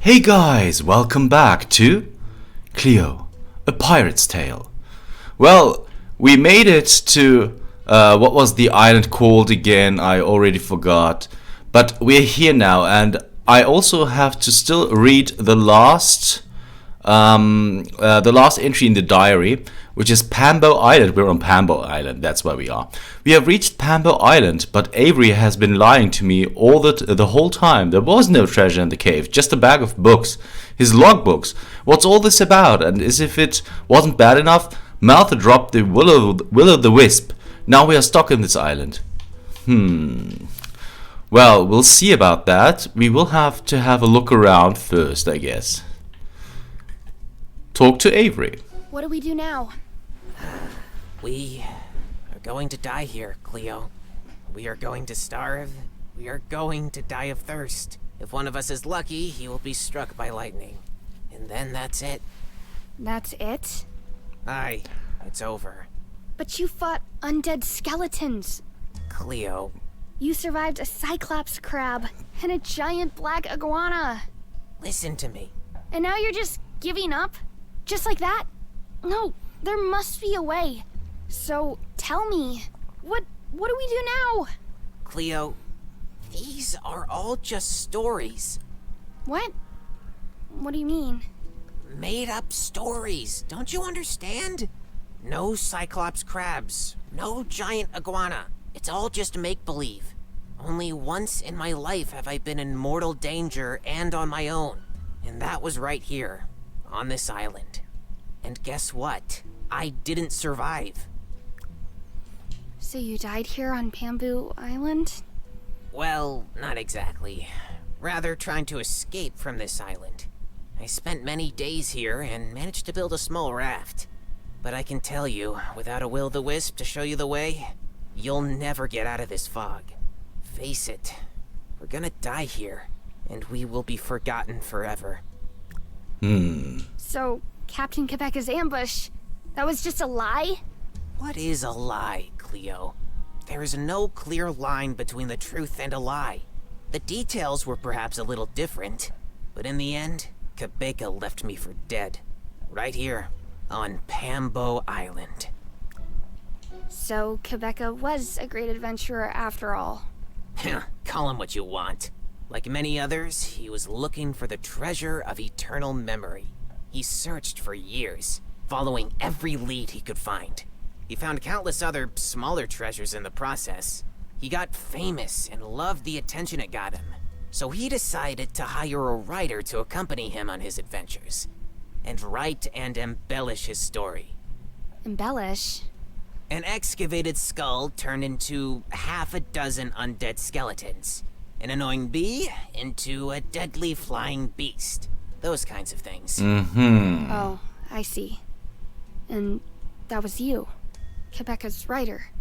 Hey guys, welcome back to Cleo, a pirate's tale. Well, we made it to, what was the island called again? I already forgot. But we're here now, and I also have to still read the last entry in the diary, which is Pambo Island. We're on Pambo Island, that's where we are. We have reached Pambo Island, but Avery has been lying to me the whole time. There was no treasure in the cave, just a bag of books. His logbooks. What's all this about? And as if it wasn't bad enough, Maltha dropped the will-o'-the-wisp. Now we are stuck in this island. Well, we'll see about that. We will have to have a look around first, I guess. Talk to Avery. What do we do now? We are going to die here, Cleo. We are going to starve. We are going to die of thirst. If one of us is lucky, he will be struck by lightning. And then that's it. That's it? Aye, it's over. But you fought undead skeletons. Cleo. You survived a cyclops crab and a giant black iguana. Listen to me. And now you're just giving up? Just like that? No, there must be a way. So, tell me, what do we do now? Cleo, these are all just stories. What? What do you mean? Made up stories. Don't you understand? No cyclops crabs. No giant iguana. It's all just make-believe. Only once in my life have I been in mortal danger and on my own. And that was right here, on this island. And guess what? I didn't survive. So you died here on Pambo Island? Well, not exactly. Rather trying to escape from this island. I spent many days here and managed to build a small raft. But I can tell you, without a will-o'-the-wisp to show you the way, you'll never get out of this fog. Face it, we're gonna die here, and we will be forgotten forever. So, Captain Cabeka's ambush, that was just a lie? What is a lie, Cleo? There is no clear line between the truth and a lie. The details were perhaps a little different, but in the end, Cabeka left me for dead. Right here, on Pambo Island. So, Cabeka was a great adventurer after all. Call him what you want. Like many others, he was looking for the treasure of eternal memory. He searched for years, following every lead he could find. He found countless other smaller treasures in the process. He got famous and loved the attention it got him. So he decided to hire a writer to accompany him on his adventures, and write and embellish his story. Embellish? An excavated skull turned into half a dozen undead skeletons. An annoying bee into a deadly flying beast. Those kinds of things. Oh, I see. And that was you, Cabeka's writer.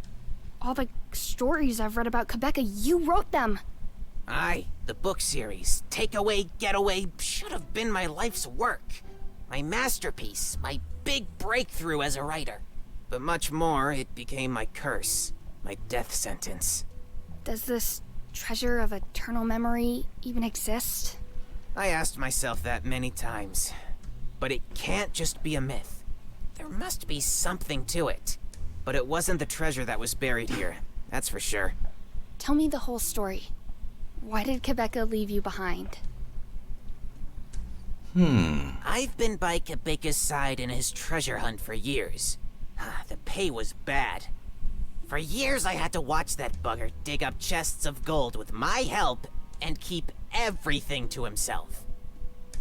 All the stories I've read about Cabeka, you wrote them. Aye, the book series, Takeaway, Getaway, should have been my life's work. My masterpiece, my big breakthrough as a writer. But much more, it became my curse, my death sentence. Does this treasure of eternal memory even exist? I asked myself that many times. But it can't just be a myth. There must be something to it. But it wasn't the treasure that was buried here, that's for sure. Tell me the whole story. Why did Cabeka leave you behind? I've been by Cabeka's side in his treasure hunt for years. The pay was bad. For years I had to watch that bugger dig up chests of gold with my help and keep everything to himself.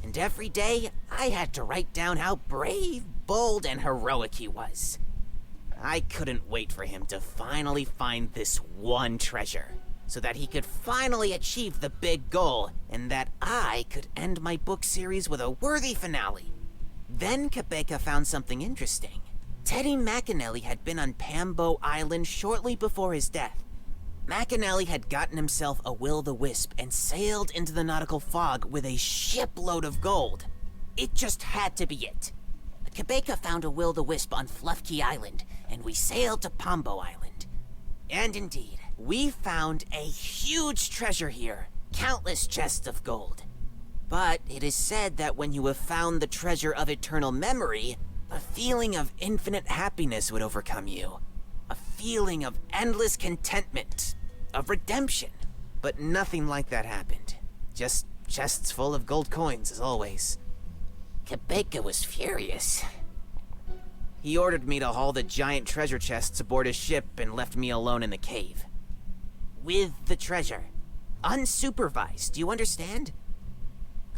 And every day I had to write down how brave, bold, and heroic he was. I couldn't wait for him to finally find this one treasure, so that he could finally achieve the big goal, and that I could end my book series with a worthy finale. Then Cabeka found something interesting. Teddy McAnally had been on Pambo Island shortly before his death. McAnally had gotten himself a will-o'-the-wisp and sailed into the nautical fog with a shipload of gold. It just had to be it. Cabeka found a will-o'-the-wisp on Fluffkey Island, and we sailed to Pambo Island. And indeed, we found a huge treasure here, countless chests of gold. But it is said that when you have found the treasure of eternal memory, a feeling of infinite happiness would overcome you. A feeling of endless contentment, of redemption. But nothing like that happened. Just chests full of gold coins, as always. Cabeka was furious. He ordered me to haul the giant treasure chests aboard his ship and left me alone in the cave. With the treasure. Unsupervised, do you understand?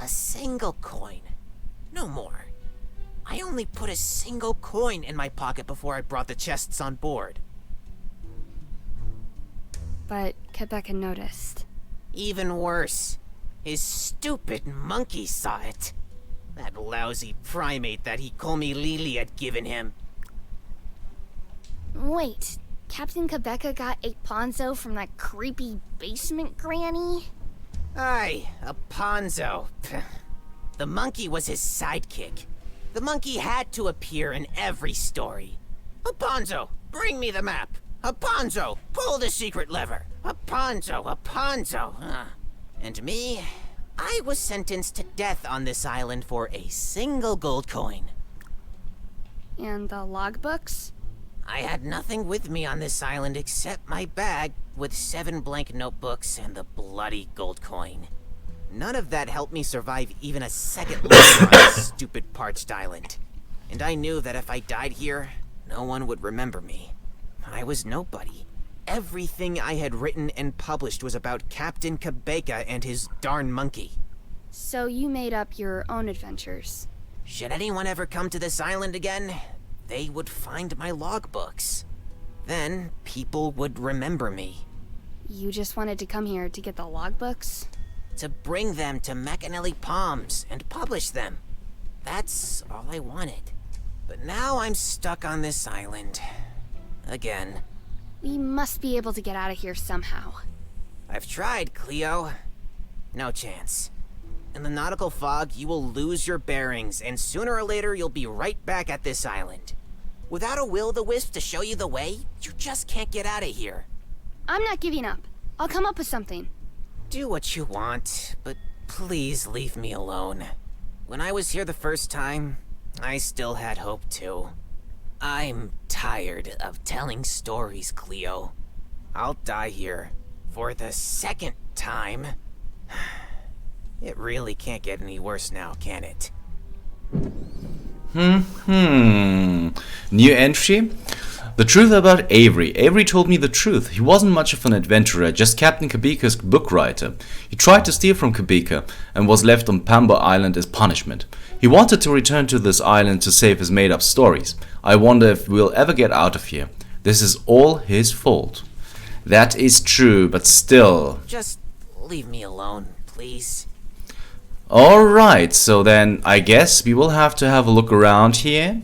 A single coin. No more. I only put a single coin in my pocket before I brought the chests on board. But Cabeka noticed. Even worse. His stupid monkey saw it. That lousy primate that Lili had given him. Wait, Captain Cabeka got a Ponzo from that creepy basement granny? Aye, a Ponzo. The monkey was his sidekick. The monkey had to appear in every story. Ponzo, bring me the map. Ponzo, pull the secret lever. Ponzo. And me, I was sentenced to death on this island for a single gold coin. And the logbooks? I had nothing with me on this island except my bag with 7 blank notebooks and the bloody gold coin. None of that helped me survive even a second longer on this stupid parched island. And I knew that if I died here, no one would remember me. I was nobody. Everything I had written and published was about Captain Cabeka and his darn monkey. So you made up your own adventures. Should anyone ever come to this island again, they would find my logbooks. Then people would remember me. You just wanted to come here to get the logbooks? To bring them to Macanelli Palms and publish them. That's all I wanted. But now I'm stuck on this island. Again. We must be able to get out of here somehow. I've tried, Cleo. No chance. In the nautical fog, you will lose your bearings, and sooner or later you'll be right back at this island. Without a will-o'-the-wisp to show you the way, you just can't get out of here. I'm not giving up. I'll come up with something. Do what you want, but please leave me alone. When I was here the first time, I still had hope too. I'm tired of telling stories, Cleo. I'll die here for the second time. It really can't get any worse now, can it? New entry? The truth about Avery. Avery told me the truth. He wasn't much of an adventurer, just Captain Cabeka's book writer. He tried to steal from Cabeka and was left on Pambo Island as punishment. He wanted to return to this island to save his made-up stories. I wonder if we'll ever get out of here. This is all his fault. That is true, but still. Just leave me alone, please. Alright, so then I guess we will have to have a look around here.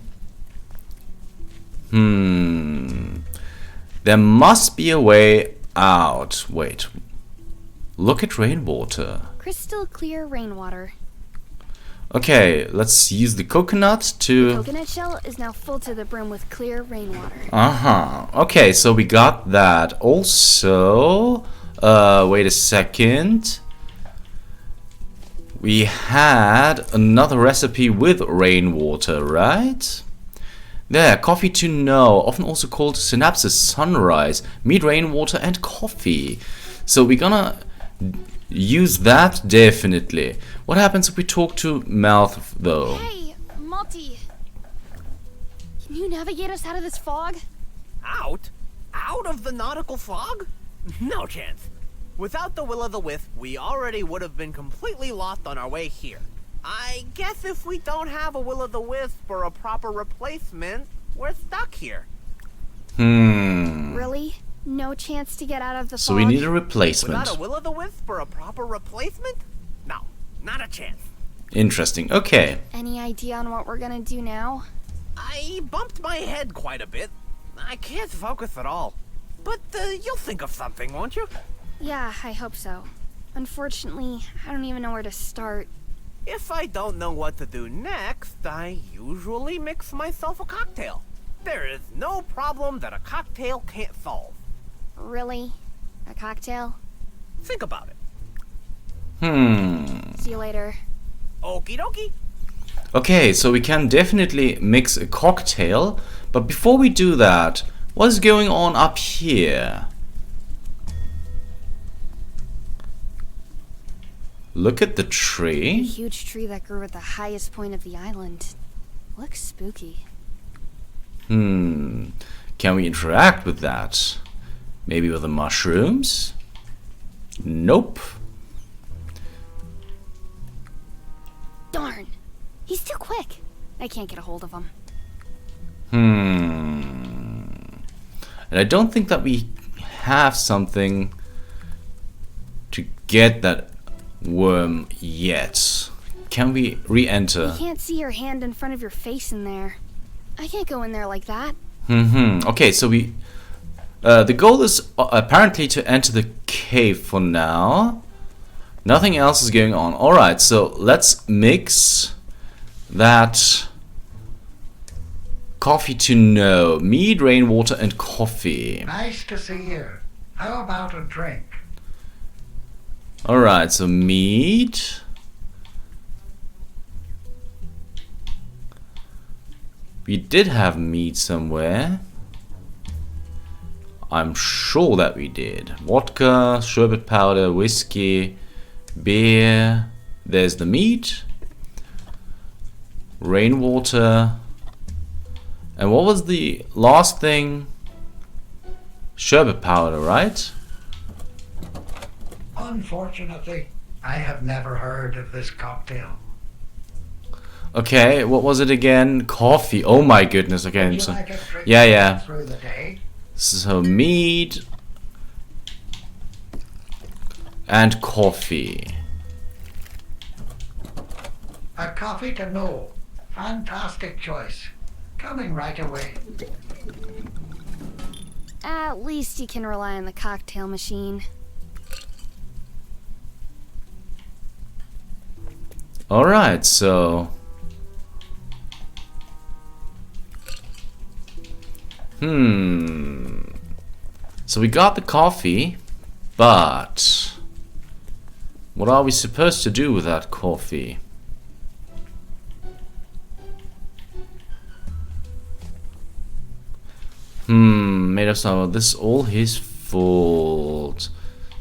There must be a way out. Wait. Look at rainwater. Crystal clear rainwater. Okay, let's use the coconut to... The coconut shell is now full to the brim with clear rainwater. Okay, so we got that. Also, wait a second. We had another recipe with rainwater, right? There, coffee to know, often also called synapses sunrise, meat, rainwater, and coffee. So we're gonna use that definitely. What happens if we talk to Mouth though? Hey, Malty. Can you navigate us out of this fog? Out? Out of the nautical fog? No chance. Without the will-o'-the-wisp, we already would have been completely lost on our way here. I guess if we don't have a will-o'-the-wisp or a proper replacement, we're stuck here. Really? No chance to get out of the So fog? we need a replacement. Without a will-o'-the-wisp or a proper replacement? No, not a chance. Interesting. Okay. Any idea on what we're gonna do now? I bumped my head quite a bit. I can't focus at all. But you'll think of something, won't you? Yeah, I hope so. Unfortunately, I don't even know where to start. If I don't know what to do next, I usually mix myself a cocktail. There is no problem that a cocktail can't solve. Really? A cocktail? Think about it. See you later. Okie dokie. Okay, so we can definitely mix a cocktail, but before we do that, what is going on up here? Look at the A tree. huge tree that grew at the highest point of the island. Looks spooky. Can we interact with that? Maybe with the mushrooms? Nope. Darn! He's too quick. I can't get a hold of him. And I don't think that we have something to get that worm yet. Can we re-enter? You can't see your hand in front of your face in there. I can't go in there like that. Okay, so we... the goal is apparently to enter the cave for now. Nothing else is going on. Alright, so let's mix that coffee to know. Mead, rainwater, and coffee. Nice to see you. How about a drink? Alright, so mead. We did have mead somewhere. I'm sure that we did. Vodka, sherbet powder, whiskey, beer. There's the meat. Rainwater. And what was the last thing? Sherbet powder, right? Unfortunately, I have never heard of this cocktail. Okay, what was it again? Coffee. Oh my goodness. Okay, Would you so like a drink yeah. through the day? So mead and coffee. A coffee to know. Fantastic choice. Coming right away. At least you can rely on the cocktail machine. Alright, so... So we got the coffee, but... what are we supposed to do with that coffee? Made of some. This is all his fault.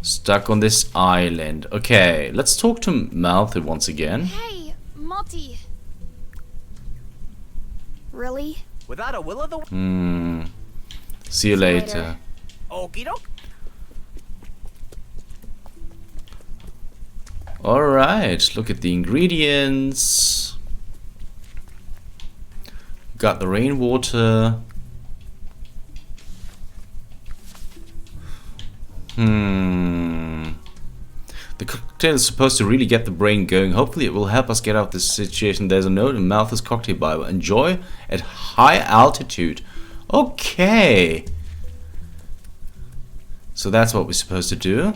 Stuck on this island. Okay, let's talk to Malthus once again. Hey, Malty. Really? Without a will o' the See you later. Okie doke. Alright, look at the ingredients. Got the rainwater. The cocktail is supposed to really get the brain going. Hopefully it will help us get out of this situation. There's a note in Malthus cocktail Bible. Enjoy at high altitude. Okay. So that's what we're supposed to do.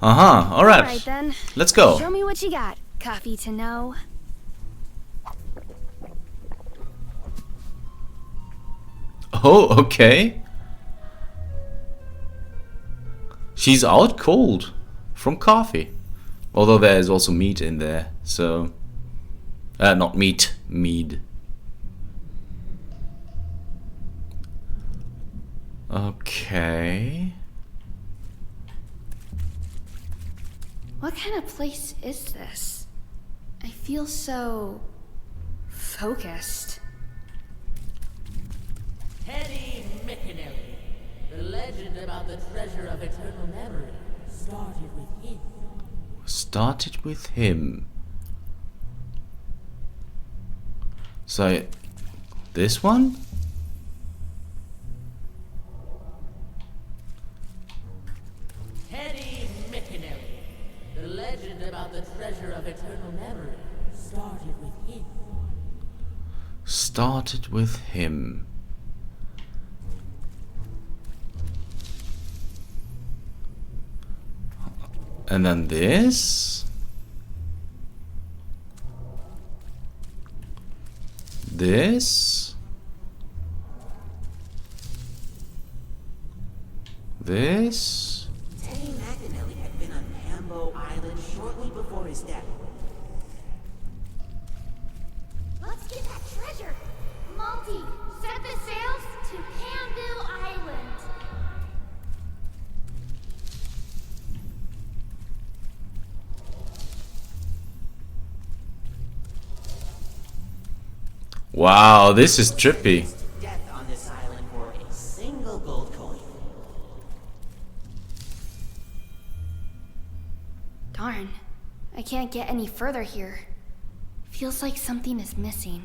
Alright. Alright then. Let's go. Show me what you got. Coffee to know. Oh, okay. She's out cold from coffee. Although there is also meat in there, so... not meat, mead. Okay... What kind of place is this? I feel so... focused. Teddy McAnally, the legend about the treasure of eternal memory, started with him. Started with him. So, this one? Teddy McAnally, the legend about the treasure of eternal memory, started with him. Started with him. And then this. This. This. Teddy McAnally had been on Pambo Island shortly before his death. Let's get that treasure! Multi, set the sails to Pambo Island! Wow, this is trippy. Death on this island for a single gold coin. Darn, I can't get any further here. Feels like something is missing.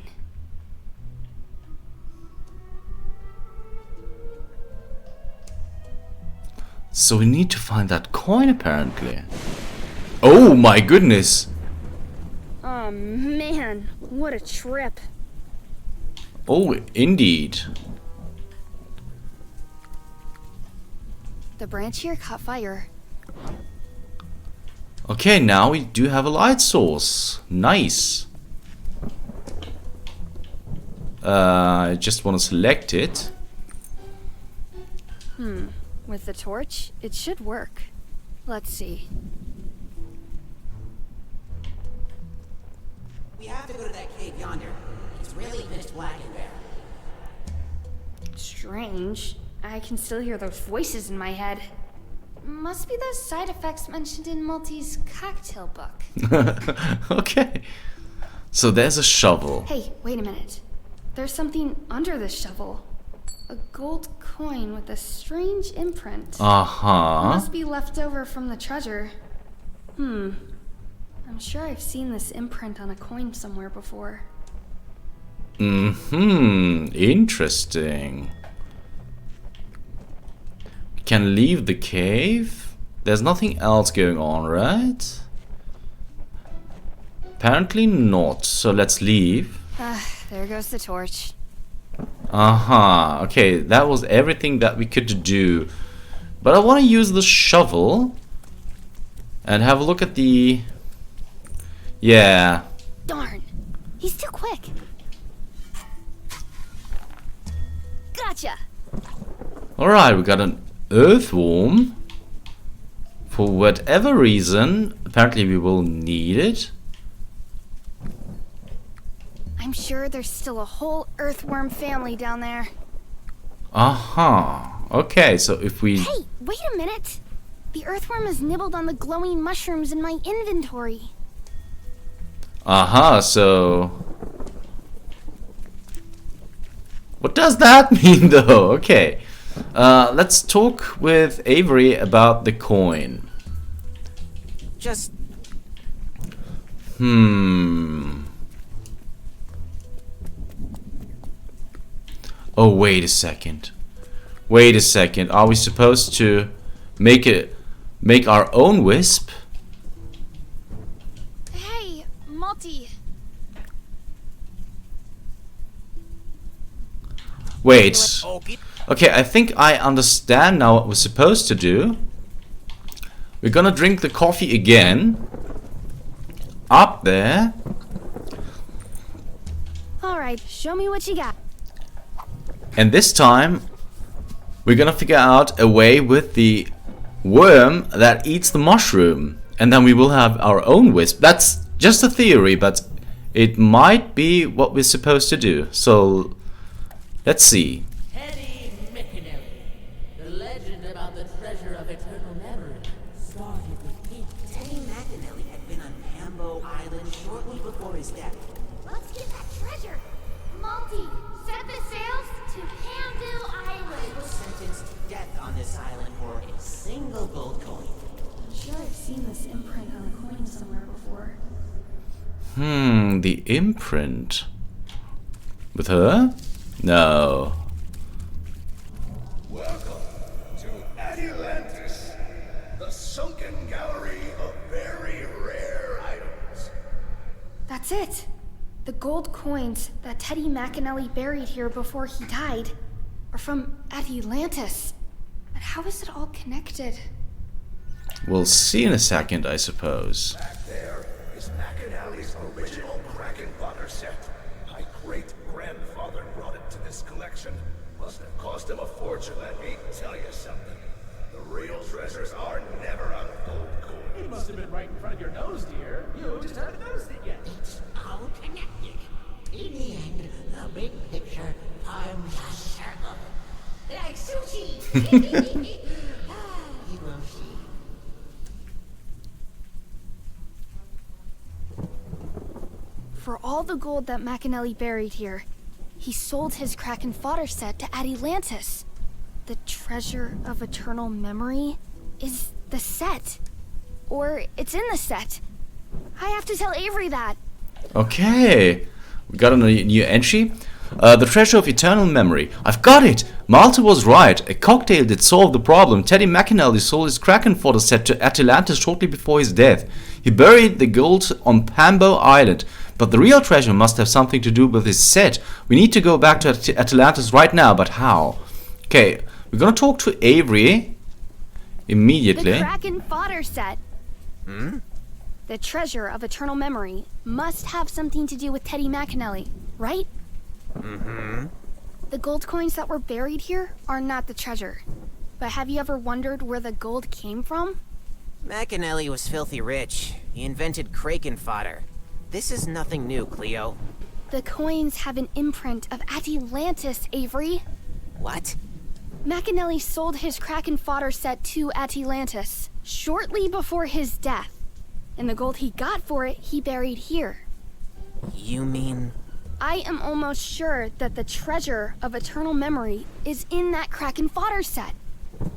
So we need to find that coin apparently. Oh my goodness. Oh man, what a trip. Oh, indeed. The branch here caught fire. Okay, now we do have a light source. Nice. I just want to select it. With the torch, it should work. Let's see. We have to go to that cave yonder. It's really pitch black in there. Strange. I can still hear those voices in my head. Must be those side effects mentioned in Multi's cocktail book. Okay. So there's a shovel. Hey, wait a minute. There's something under this shovel. A gold coin with a strange imprint. Uh-huh. Must be left over from the treasure. I'm sure I've seen this imprint on a coin somewhere before. Interesting. We can leave the cave. There's nothing else going on, right? Apparently not. So let's leave. There goes the torch. Okay, that was everything that we could do. But I want to use the shovel and have a look at the... Yeah. Darn. He's too quick. Gotcha. Alright, we got an earthworm. For whatever reason, apparently we will need it. I'm sure there's still a whole earthworm family down there. Okay, so if we... Hey, wait a minute. The earthworm has nibbled on the glowing mushrooms in my inventory. So... What does that mean, though? Okay. Let's talk with Avery about the coin. Just Oh, wait a second. Wait a second. Are we supposed to make our own wisp? Hey, Multi. Wait. Okay, I think I understand now what we're supposed to do. We're gonna drink the coffee again. Up there. Alright, show me what you got. And this time, we're gonna figure out a way with the worm that eats the mushroom. And then we will have our own wisp. That's just a theory, but it might be what we're supposed to do. So, let's see. Teddy McAnally, the legend about the treasure of eternal memory, started with him. Teddy McAnally had been on Pambo Island shortly before his death. Let's get that treasure. Multi, set the sails to Pambo He Island. was sentenced to death on this island for a single gold coin. I'm sure I've seen this imprint on a coin somewhere before. The imprint. With her? No. Welcome to Atlantis, the sunken gallery of very rare items. That's it. The gold coins that Teddy McAnally buried here before he died are from Atlantis. But how is it all connected? We'll see in a second, I suppose. Back there is McAnally's original Kraken butter set. My great-grandfather brought it to this collection. Must have cost him a fortune, let me tell you something. The real treasures are never out of gold coins. It must have been right in front of your nose, dear. You For all the gold that McAnally buried here, he sold his Kraken fodder set to Atlantis. The treasure of eternal memory is the set. Or it's in the set. I have to tell Avery that. Okay, we got a new entry. The treasure of eternal memory. I've got it! Malta was right. A cocktail did solve the problem. Teddy McAnally sold his Kraken fodder set to Atlantis shortly before his death. He buried the gold on Pambo Island. But the real treasure must have something to do with his set. We need to go back to Atlantis right now, but how? Okay, we're gonna talk to Avery immediately. The Kraken fodder set. The treasure of eternal memory must have something to do with Teddy McAnally, right? The gold coins that were buried here are not the treasure. But have you ever wondered where the gold came from? McAnally was filthy rich. He invented Kraken fodder. This is nothing new, Cleo. The coins have an imprint of Atlantis, Avery. What? McAnally sold his Kraken fodder set to Atlantis shortly before his death. And the gold he got for it, he buried here. You mean... I am almost sure that the treasure of eternal memory is in that Kraken fodder set.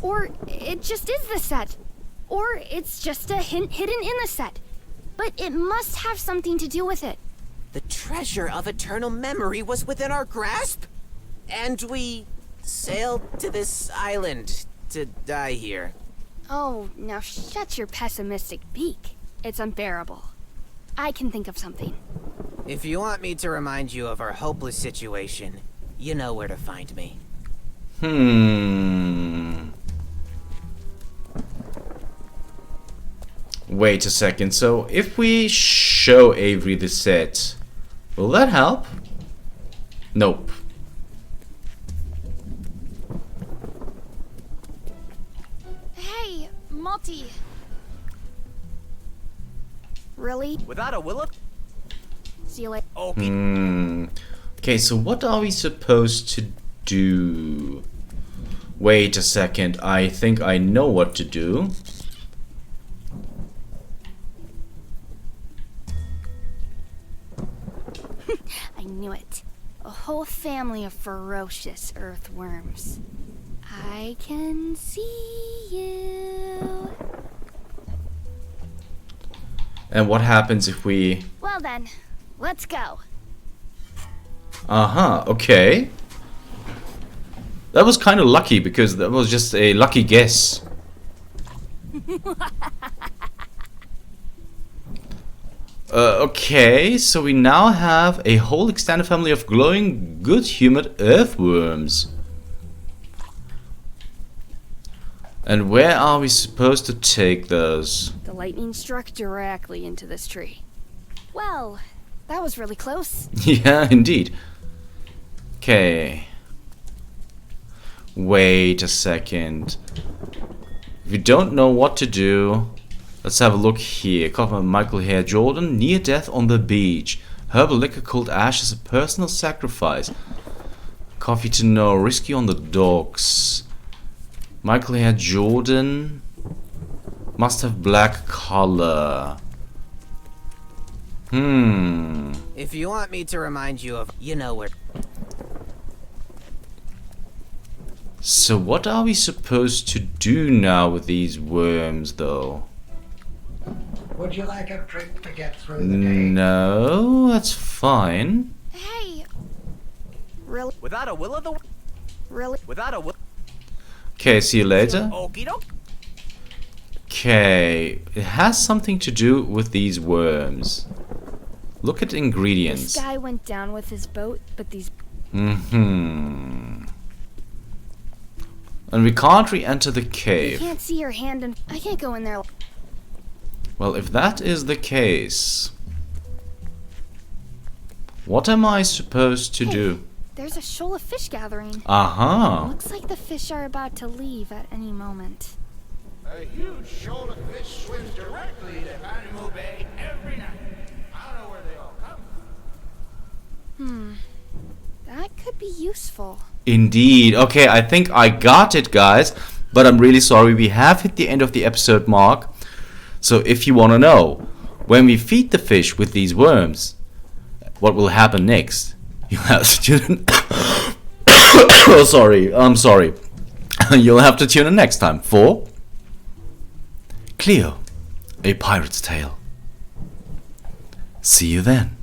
Or it just is the set. Or it's just a hint hidden in the set. But it must have something to do with it. The treasure of eternal memory was within our grasp? And we sailed to this island to die here. Oh, now shut your pessimistic beak. It's unbearable. I can think of something. If you want me to remind you of our hopeless situation, you know where to find me. Wait a second, so if we show Avery the set, will that help? Nope. Hey, Malty. Really? Without a will? See you later. Okay. Okay, so what are we supposed to do? Wait a second, I think I know what to do. I knew it. A whole family of ferocious earthworms. I can see you. And what happens if we... Well then, let's go. Okay. That was kind of lucky because that was just a lucky guess. Okay, so we now have a whole extended family of glowing, good-humored earthworms. And where are we supposed to take those? The lightning struck directly into this tree. Well, that was really close. Yeah, indeed. Okay. Wait a second. If you don't know what to do, let's have a look here. Cover Michael Hare Jordan, near death on the beach. Herbal liquor called ash is a personal sacrifice. Coffee to know, risky on the docks. Michael Hare Jordan must have black color. If you want me to remind you of, you know where. So what are we supposed to do now with these worms, though? Would you like a drink to get through the day? No, that's fine. Hey. Really? Without a will of the... Really? Without a will... Okay, see you later. Okie doke. Okay, it has something to do with these worms. Look at ingredients. This guy went down with his boat, but these... And we can't re-enter the You cave. can't see your hand and... I can't go in there. Well, if that is the case, what am I supposed to do? There's a shoal of fish gathering. Looks like the fish are about to leave at any moment. A huge shoal of fish swims directly to Pambo Bay every night. I don't know where they all come from. That could be useful. Indeed. Okay, I think I got it, guys. But I'm really sorry, we have hit the end of the episode mark. So if you want to know, when we feed the fish with these worms, what will happen next? You have to tune in. Oh, sorry. I'm sorry. You'll have to tune in next time for Cleo, a Pirate's Tale. See you then.